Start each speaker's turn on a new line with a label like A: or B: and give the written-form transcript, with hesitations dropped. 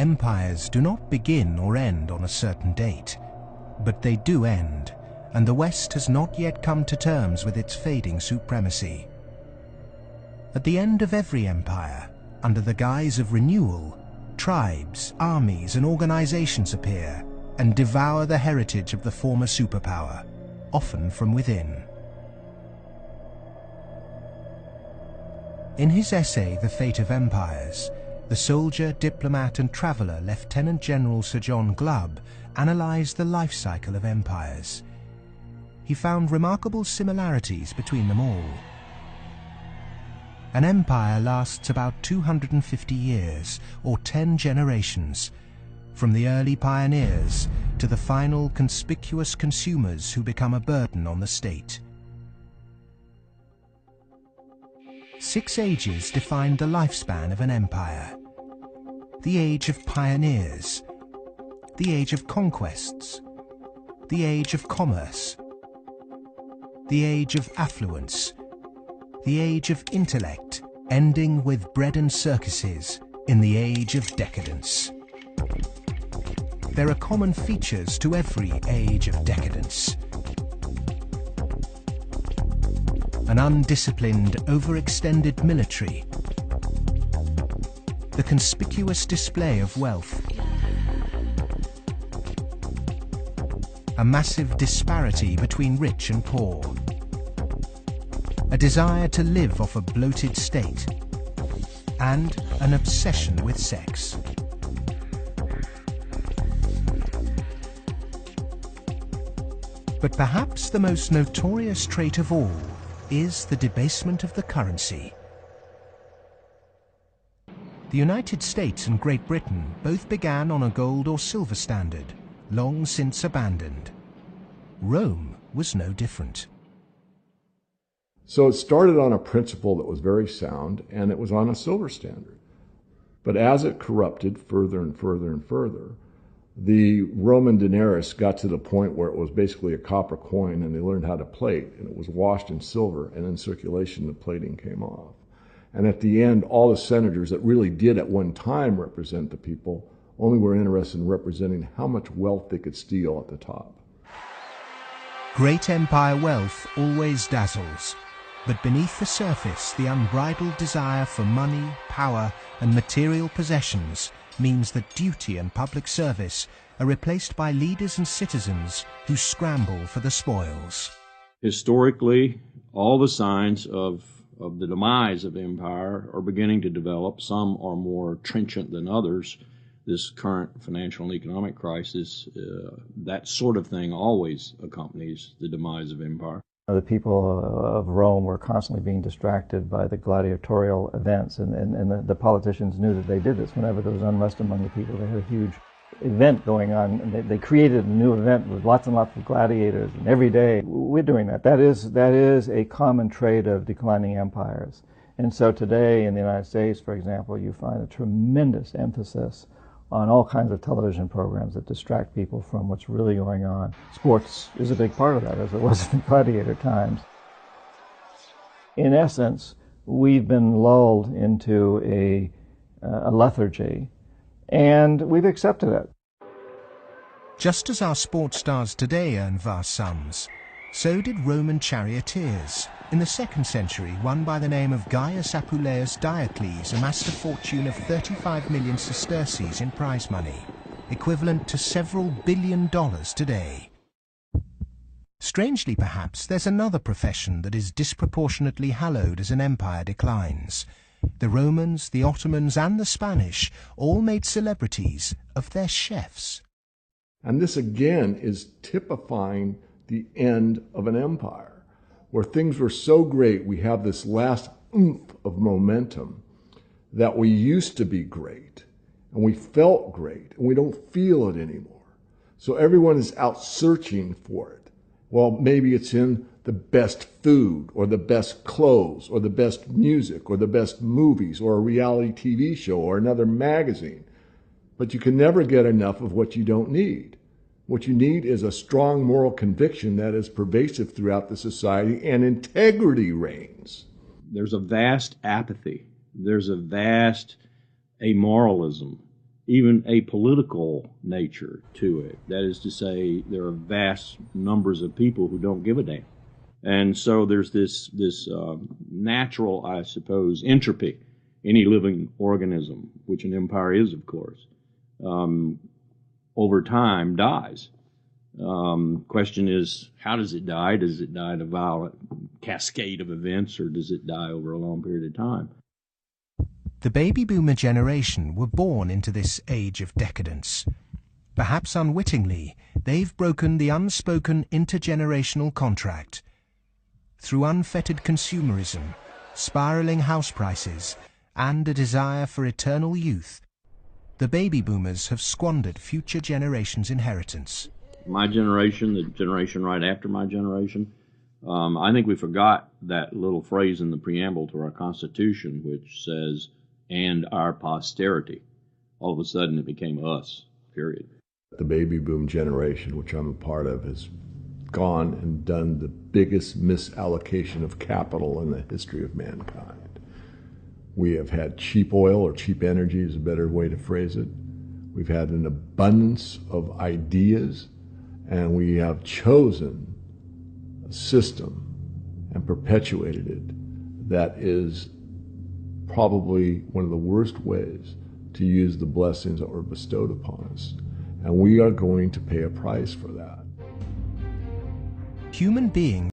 A: empires do not begin or end on a certain date, but they do end, and the West has not yet come to terms with its fading supremacy. At the end of every empire, under the guise of renewal, tribes, armies, and organizations appear and devour the heritage of the former superpower, often from within. In his essay, The Fate of Empires, the soldier, diplomat, and traveller Lieutenant General Sir John Glubb analysed the life cycle of empires. He found remarkable similarities between them all. An empire lasts about 250 years, or 10 generations, from the early pioneers to the final conspicuous consumers who become a burden on the state. 6 ages defined the lifespan of an empire. The age of pioneers, the age of conquests, the age of commerce, the age of affluence, the age of intellect, ending with bread and circuses in the age of decadence. There are common features to every age of decadence. An undisciplined, overextended military, the conspicuous display of wealth, a massive disparity between rich and poor, a desire to live off a bloated state, and an obsession with sex. But perhaps the most notorious trait of all is the debasement of the currency. The United States and Great Britain both began on a gold or silver standard, long since abandoned. Rome was no different.
B: So it started on a principle that was very sound, and it was on a silver standard. But as it corrupted further and further and further, the Roman denarius got to the point where it was basically a copper coin, and they learned how to plate, and it was washed in silver, and in circulation the plating came off. And at the end, all the senators that really did at one time represent the people only were interested in representing how much wealth they could steal at the top.
A: Great empire wealth always dazzles, but beneath the surface, the unbridled desire for money, power, and material possessions means that duty and public service are replaced by leaders and citizens who scramble for the spoils.
C: Historically, all the signs of the demise of empire are beginning to develop. Some are more trenchant than others. This current financial and economic crisis, that sort of thing always accompanies the demise of empire.
D: The people of Rome were constantly being distracted by the gladiatorial events, and the politicians knew that they did this. Whenever there was unrest among the people, they had a huge event going on, and they created a new event with lots and lots of gladiators, and every day we're doing that. That is a common trait of declining empires. And so today in the United States, for example, you find a tremendous emphasis on all kinds of television programs that distract people from what's really going on. Sports is a big part of that, as it was in the gladiator times. In essence, we've been lulled into a lethargy, and we've accepted it.
A: Just as our sports stars today earn vast sums, so did Roman charioteers. In the 2nd century, one by the name of Gaius Apuleius Diocles amassed a fortune of 35 million sesterces in prize money, equivalent to several $1 billion today. Strangely, perhaps, there's another profession that is disproportionately hallowed as an empire declines. The Romans, the Ottomans, and the Spanish all made celebrities of their chefs.
B: And this again is typifying the end of an empire, where things were so great, we have this last oomph of momentum that we used to be great, and we felt great, and we don't feel it anymore. So everyone is out searching for it. Well, maybe it's in the best food, or the best clothes, or the best music, or the best movies, or a reality TV show, or another magazine. But you can never get enough of what you don't need. What you need is a strong moral conviction that is pervasive throughout the society, and integrity reigns.
C: There's a vast apathy. There's a vast amoralism even a political nature to it. That is to say, there are vast numbers of people who don't give a damn. And so there's this natural, I suppose, entropy. Any living organism, which an empire is, of course, over time dies. Question is, how does it die? Does it die in a violent cascade of events, or does it die over a long period of time?
A: The baby boomer generation were born into this age of decadence. Perhaps unwittingly, they've broken the unspoken intergenerational contract. Through unfettered consumerism, spiraling house prices, and a desire for eternal youth, the baby boomers have squandered future generations' inheritance.
C: My generation, the generation right after my generation, I think we forgot that little phrase in the preamble to our Constitution, which says, "and our posterity." All of a sudden it became us, period.
B: The baby boom generation, which I'm a part of, has gone and done the biggest misallocation of capital in the history of mankind. We have had cheap oil, or cheap energy is a better way to phrase it. We've had an abundance of ideas, and we have chosen a system and perpetuated it that is probably one of the worst ways to use the blessings that were bestowed upon us. And we are going to pay a price for that.
A: Human beings